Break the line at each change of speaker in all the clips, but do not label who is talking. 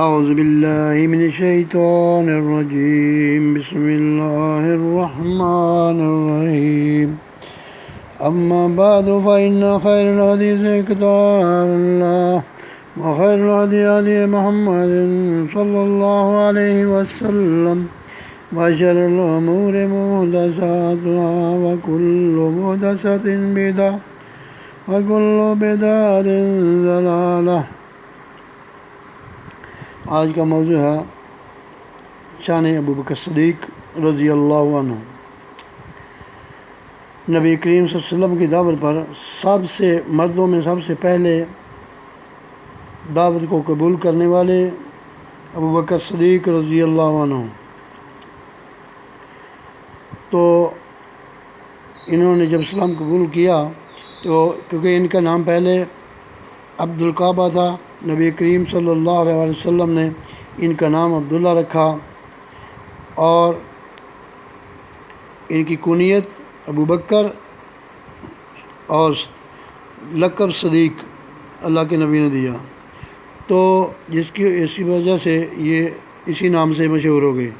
اعوذ باللہ من الشیطان الرجیم بسم اللہ الرحمن الرحیم اما بعد فإن خیر الحدیث کتاب اللہ وخیر الهدی هدی محمد صلی اللہ علیہ وسلم وشر الامور محدثاتها وكل محدثۃ بدعۃ وكل بدعۃ ضلالہ۔ آج کا موضوع ہے شان ابو بکر صدیق رضی اللہ عنہ۔ نبی کریم صلی اللہ علیہ وسلم کی دعوت پر مردوں میں سب سے پہلے دعوت کو قبول کرنے والے ابو بکر صدیق رضی اللہ عنہ۔ تو انہوں نے جب اسلام قبول کیا تو کیونکہ ان کا نام پہلے عبد القعبہ تھا، نبی کریم صلی اللہ علیہ وسلم نے ان کا نام عبداللہ رکھا اور ان کی کنیت ابو بکر اور لقب صدیق اللہ کے نبی نے دیا، تو اسی وجہ سے یہ اسی نام سے مشہور ہو گئے۔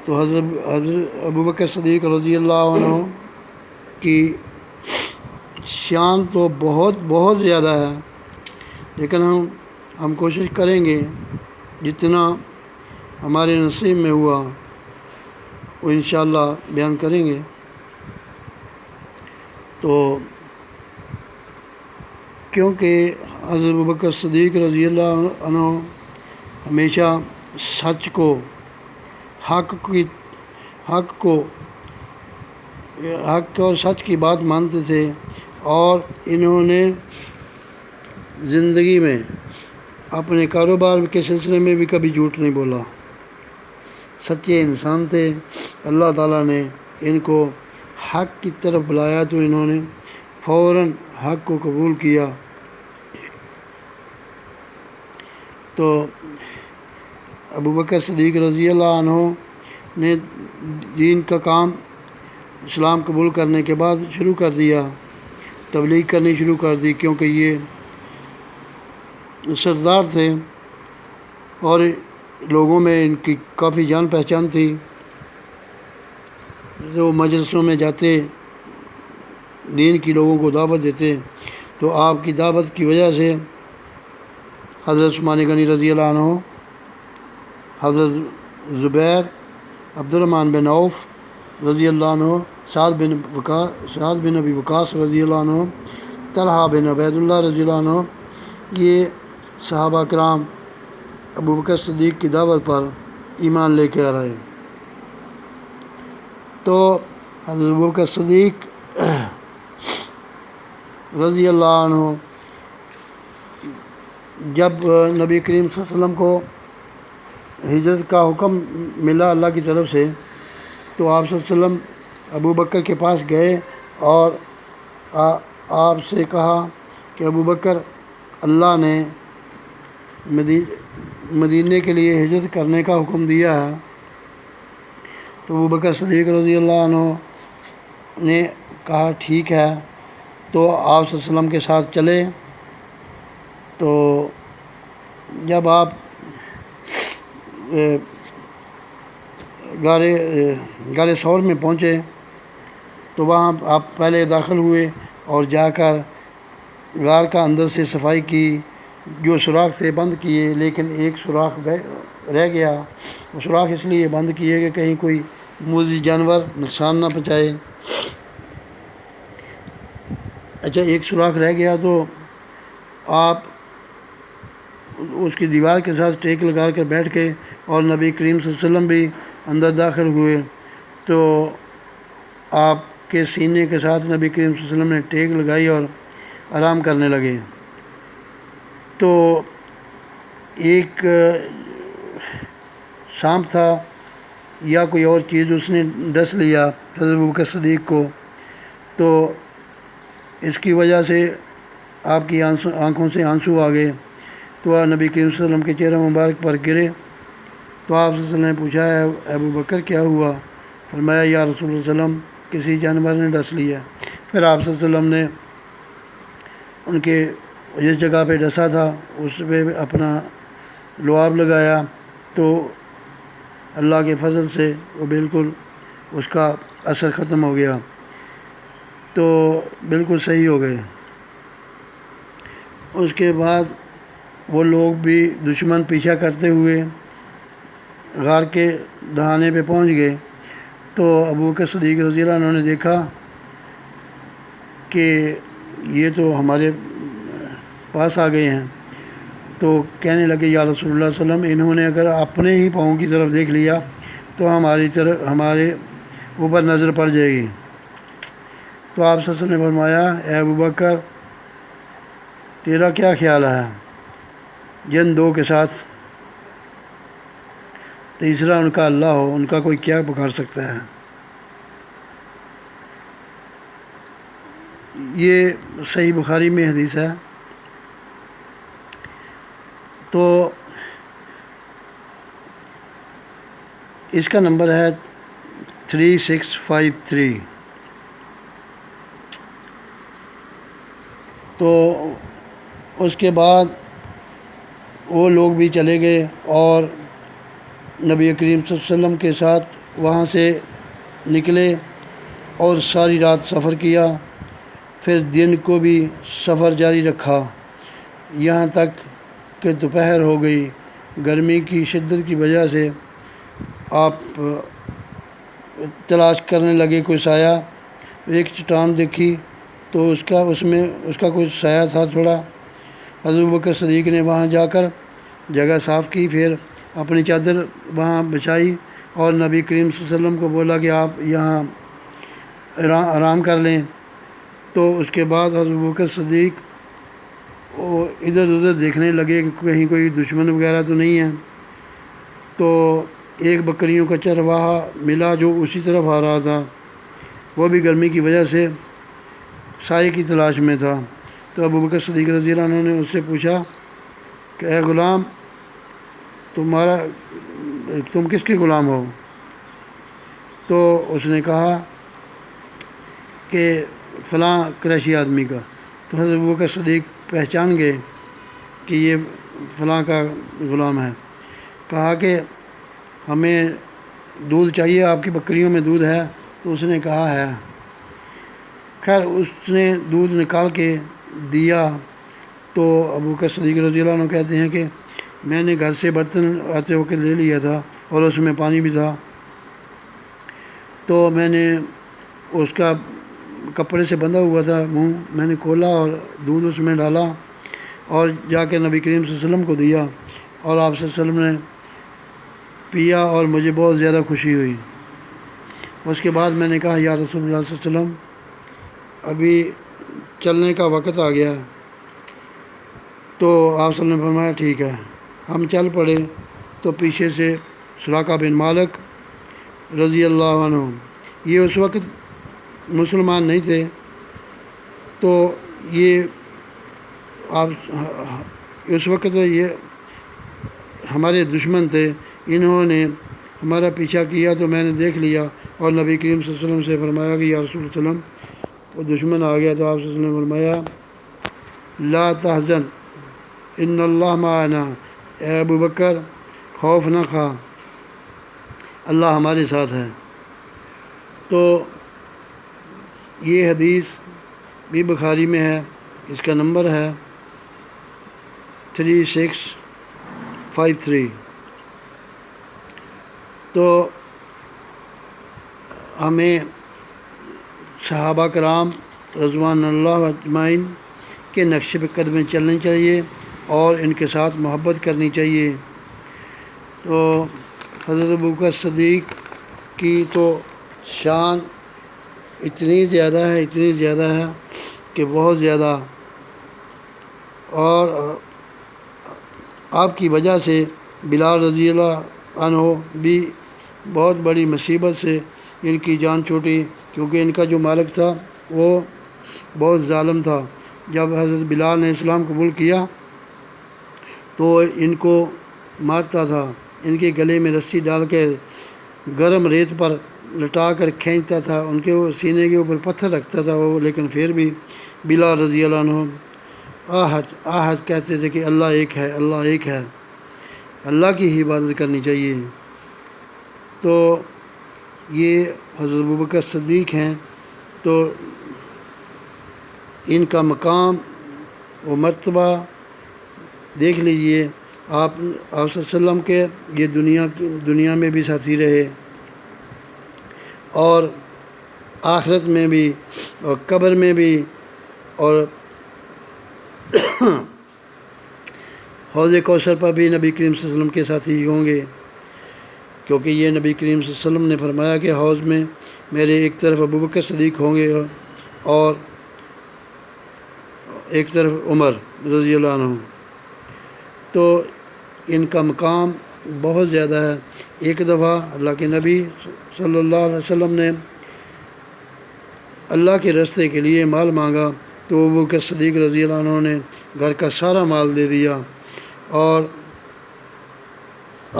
تو حضرت ابو بکر صدیق رضی اللہ عنہ کی شان تو بہت زیادہ ہے، لیکن ہم کوشش کریں گے جتنا ہمارے نصیب میں ہوا وہ انشاءاللہ بیان کریں گے۔ تو کیونکہ حضرت ابوبکر صدیق رضی اللہ عنہ ہمیشہ سچ کو حق اور سچ کی بات مانتے تھے، اور انہوں نے زندگی میں اپنے کاروبار کے سلسلے میں بھی کبھی جھوٹ نہیں بولا، سچے انسان تھے۔ اللہ تعالیٰ نے ان کو حق کی طرف بلایا تو انہوں نے فوراً حق کو قبول کیا۔ تو ابو بکر صدیق رضی اللہ عنہ نے دین کا کام اسلام قبول کرنے کے بعد شروع کر دیا، تبلیغ کرنی شروع کر دی، کیونکہ یہ سردار تھے اور لوگوں میں ان کی کافی جان پہچان تھی۔ جو مجلسوں میں جاتے دین کی لوگوں کو دعوت دیتے، تو آپ کی دعوت کی وجہ سے حضرت عثمان غنی رضی اللہ عنہ، حضرت زبیر، عبد الرحمن بن عوف رضی اللہ عنہ، سعد بن ابی وقاص رضی اللہ عنہ، طلحہ بن عبید اللہ رضی اللہ عنہ، یہ صحابہ کرام ابو بکر صدیق کی دعوت پر ایمان لے کے آ رہے۔ تو حضرت ابو بکر صدیق رضی اللہ عنہ جب نبی کریم صلی اللہ علیہ وسلم کو ہجرت کا حکم ملا اللہ کی طرف سے، تو آپ صلی اللہ علیہ وسلم ابو بکر کے پاس گئے اور آپ سے کہا کہ ابو بکر، اللہ نے مدینے کے لیے ہجرت کرنے کا حکم دیا ہے۔ تو ابو بکر صدیق رضی اللہ عنہ نے کہا ٹھیک ہے، تو آپ صلی اللہ علیہ وسلم کے ساتھ چلے۔ تو جب آپ غار ثور میں پہنچے تو وہاں آپ پہلے داخل ہوئے اور جا کر غار کا اندر سے صفائی کی، جو سوراخ سے بند کیے، لیکن ایک سوراخ رہ گیا۔ وہ سوراخ اس لیے بند کیے کہ کہیں کوئی موذی جانور نقصان نہ پہنچائے۔ اچھا، ایک سوراخ رہ گیا تو آپ اس کی دیوار کے ساتھ ٹیک لگا کر بیٹھ کے، اور نبی کریم صلی اللہ علیہ وسلم بھی اندر داخل ہوئے، تو آپ کے سینے کے ساتھ نبی کریم صلی اللہ علیہ وسلم نے ٹیک لگائی اور آرام کرنے لگے۔ تو ایک سانپ تھا یا کوئی اور چیز، اس نے ڈس لیا حضرت ابوبکر صدیق کو، تو اس کی وجہ سے آپ کی آنکھوں سے آنسو آ گئے، تو نبی کریم صلی اللہ علیہ وسلم کے چہرہ مبارک پر گرے۔ تو آپ صلی اللہ علیہ وسلم نے پوچھا ہے ابو بکر کیا ہوا؟ فرمایا یا رسول اللہ صلی اللہ علیہ وسلم کسی جانور نے ڈس لیا۔ پھر آپ صلی اللہ علیہ وسلم نے ان کے جس جگہ پہ ڈسا تھا اس پہ اپنا لعاب لگایا تو اللہ کے فضل سے وہ بالکل اس کا اثر ختم ہو گیا، تو بالکل صحیح ہو گئے۔ اس کے بعد وہ لوگ بھی دشمن پیچھا کرتے ہوئے غار کے دہانے پہ پہنچ گئے، تو ابو بکر صدیق رضی اللہ عنہ نے دیکھا کہ یہ تو ہمارے پاس آ گئے ہیں، تو کہنے لگے یا رسول اللہ صلی اللہ علیہ وسلم، انہوں نے اگر اپنے ہی پاؤں کی طرف دیکھ لیا تو ہمارے اوپر نظر پڑ جائے گی۔ تو آپ صلی اللہ علیہ وسلم نے فرمایا، اے ابو بکر تیرا کیا خیال ہے جن دو کے ساتھ تیسرا ان کا اللہ ہو، ان کا کوئی کیا بگاڑ سکتا ہے؟ یہ صحیح بخاری میں حدیث ہے۔ تو اس کا نمبر ہے 3653۔ تو اس کے بعد وہ لوگ بھی چلے گئے اور نبی کریم صلی اللہ علیہ وسلم کے ساتھ وہاں سے نکلے اور ساری رات سفر کیا، پھر دن کو بھی سفر جاری رکھا یہاں تک کہ دوپہر ہو گئی۔ گرمی کی شدت کی وجہ سے آپ تلاش کرنے لگے کوئی سایہ، ایک چٹان دیکھی تو اس کا کوئی سایہ تھا تھوڑا۔ حضرت ابوبکر صدیق نے وہاں جا کر جگہ صاف کی، پھر اپنی چادر وہاں بچھائی اور نبی کریم صلی اللہ علیہ وسلم کو بولا کہ آپ یہاں آرام کر لیں۔ تو اس کے بعد حضرت ابوبکر صدیق وہ ادھر ادھر دیکھنے لگے کہ کہیں کوئی دشمن وغیرہ تو نہیں ہے، تو ایک بکریوں کا چرواہا ملا جو اسی طرف آ رہا تھا، وہ بھی گرمی کی وجہ سے سائے کی تلاش میں تھا۔ تو ابوبکر صدیق رضی اللہ عنہ نے اس سے پوچھا کہ اے غلام، تم کس کے غلام ہو؟ تو اس نے کہا کہ فلاں قریشی آدمی کا۔ تو حضرت ابوبکر صدیق پہچان گئے کہ یہ فلاں کا غلام ہے۔ کہا کہ ہمیں دودھ چاہیے، آپ کی بکریوں میں دودھ ہے؟ تو اس نے کہا ہے۔ خیر اس نے دودھ نکال کے دیا، تو ابوبکر صدیق رضی اللہ عنہ کہتے ہیں کہ میں نے گھر سے برتن آتے وقت لے لیا تھا اور اس میں پانی بھی تھا، تو میں نے اس کا کپڑے سے بندھا ہوا تھا منہ، میں نے کھولا اور دودھ اس میں ڈالا اور جا کے نبی کریم صلی اللہ علیہ وسلم کو دیا، اور آپ صلی اللہ علیہ وسلم نے پیا اور مجھے بہت زیادہ خوشی ہوئی۔ اس کے بعد میں نے کہا یا رسول اللہ صلی اللہ علیہ وسلم، ابھی چلنے کا وقت آ گیا۔ تو آپ صلی اللہ علیہ وسلم نے فرمایا ٹھیک ہے۔ ہم چل پڑے تو پیچھے سے سراقہ بن مالک رضی اللہ عنہ، یہ اس وقت مسلمان نہیں تھے، تو یہ آپ اس وقت یہ ہمارے دشمن تھے، انہوں نے ہمارا پیچھا کیا تو میں نے دیکھ لیا اور نبی کریم صلی اللہ علیہ وسلم سے فرمایا کہ یا رسول اللہ صلی اللہ علیہ وسلم وہ دشمن آ گیا۔ تو آپ صلی اللہ علیہ وسلم نے فرمایا لا تحزن ان اللہ معنا، اے ابو بکر خوف نہ کھا، اللہ ہمارے ساتھ ہے۔ تو یہ حدیث بھی بخاری میں ہے، اس کا نمبر ہے 3653۔ تو ہمیں صحابہ کرام رضوان اللہ اجمعین کے نقش پہ قدمیں چلنے چاہیے اور ان کے ساتھ محبت کرنی چاہیے۔ تو حضرت ابوبکر صدیق کی تو شان اتنی زیادہ ہے کہ بہت زیادہ، اور آپ کی وجہ سے بلال رضی اللہ عنہ بھی بہت بڑی مصیبت سے ان کی جان چھوٹی، کیونکہ ان کا جو مالک تھا وہ بہت ظالم تھا۔ جب حضرت بلال نے اسلام قبول کیا تو ان کو مارتا تھا، ان کے گلے میں رسی ڈال کے گرم ریت پر لٹا کر کھینچتا تھا، ان کے سینے کے اوپر پتھر رکھتا تھا وہ، لیکن پھر بھی بلال رضی اللہ عنہ آہد کہتے تھے کہ اللہ ایک ہے، اللہ ایک ہے، اللہ کی ہی عبادت کرنی چاہیے۔ تو یہ حضرت ابوبکر صدیق ہیں، تو ان کا مقام و مرتبہ دیکھ لیجئے۔ آپ صلی اللہ علیہ وسلم کے یہ دنیا میں بھی ساتھی رہے، اور آخرت میں بھی، اور قبر میں بھی، اور حوض کوثر پر بھی نبی کریم صلی اللہ علیہ وسلم کے ساتھی ہوں گے، کیونکہ یہ نبی کریم صلی اللہ علیہ وسلم نے فرمایا کہ حوض میں میرے ایک طرف ابوبکر صدیق ہوں گے اور ایک طرف عمر رضی اللہ عنہ۔ تو ان کا مقام بہت زیادہ ہے۔ ایک دفعہ اللہ کے نبی صلی اللہ علیہ وسلم نے اللہ کے راستے کے لیے مال مانگا، تو ابوبکر صدیق رضی اللہ عنہ نے گھر کا سارا مال دے دیا، اور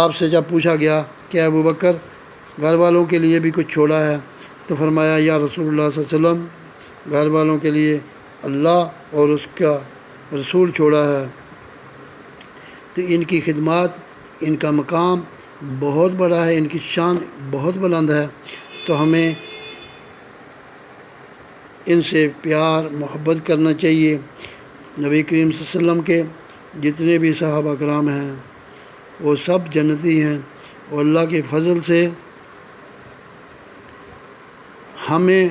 آپ سے جب پوچھا گیا کہ ابوبکر گھر والوں کے لیے بھی کچھ چھوڑا ہے، تو فرمایا یا رسول اللہ صلی اللہ علیہ وسلم، گھر والوں کے لیے اللہ اور اس کا رسول چھوڑا ہے۔ تو ان کی خدمات، ان کا مقام بہت بڑا ہے، ان کی شان بہت بلند ہے، تو ہمیں ان سے پیار محبت کرنا چاہیے۔ نبی کریم صلی اللہ علیہ وسلم کے جتنے بھی صحابہ کرام ہیں وہ سب جنتی ہیں، اور اللہ کے فضل سے ہمیں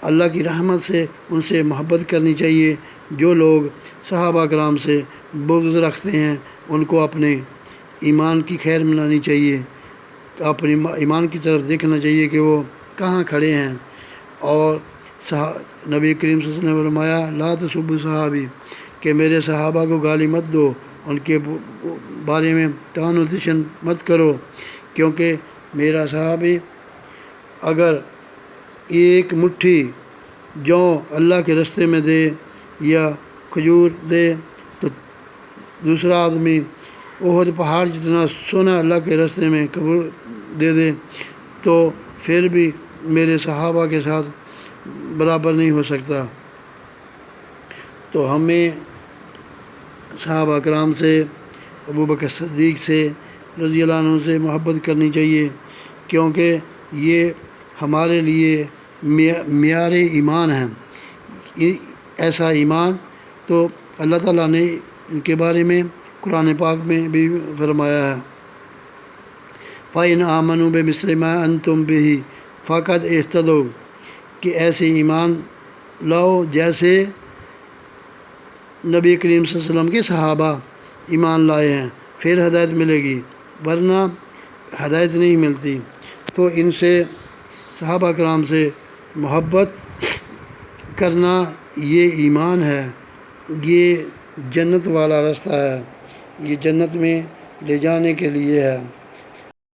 اللہ کی رحمت سے ان سے محبت کرنی چاہیے۔ جو لوگ صحابہ کرام سے بغض رکھتے ہیں ان کو اپنے ایمان کی خیر منانی چاہیے، اپنے ایمان کی طرف دیکھنا چاہیے کہ وہ کہاں کھڑے ہیں۔ اور نبی کریم صلی اللہ علیہ وسلم نے فرمایا لا تسبوا صحابی، کہ میرے صحابہ کو گالی مت دو، ان کے بارے میں طعن و تشن مت کرو، کیونکہ میرا صحابی اگر ایک مٹھی جو اللہ کے راستے میں دے یا کھجور دے، تو دوسرا آدمی احد پہاڑ جتنا سونا اللہ کے راستے میں قبول دے دے، تو پھر بھی میرے صحابہ کے ساتھ برابر نہیں ہو سکتا۔ تو ہمیں صحابہ کرام سے، ابوبکر صدیق سے رضی اللہ عنہ سے محبت کرنی چاہیے، کیونکہ یہ ہمارے لیے معیار ایمان ہیں۔ ایسا ایمان تو اللہ تعالیٰ نے ان کے بارے میں قرآن پاک میں بھی فرمایا ہے فَإِنْ آمَنُوا بِمِثْلِ مَا أَنْتُمْ بِهِ فَقَدْ اهْتَدَوْا، کہ ایسے ایمان لاؤ جیسے نبی کریم صلی اللہ علیہ وسلم کے صحابہ ایمان لائے ہیں، پھر ہدایت ملے گی، ورنہ ہدایت نہیں ملتی۔ تو ان سے، صحابہ کرام سے محبت کرنا یہ ایمان ہے، یہ جنت والا راستہ ہے، یہ جنت میں لے جانے کے لیے ہے۔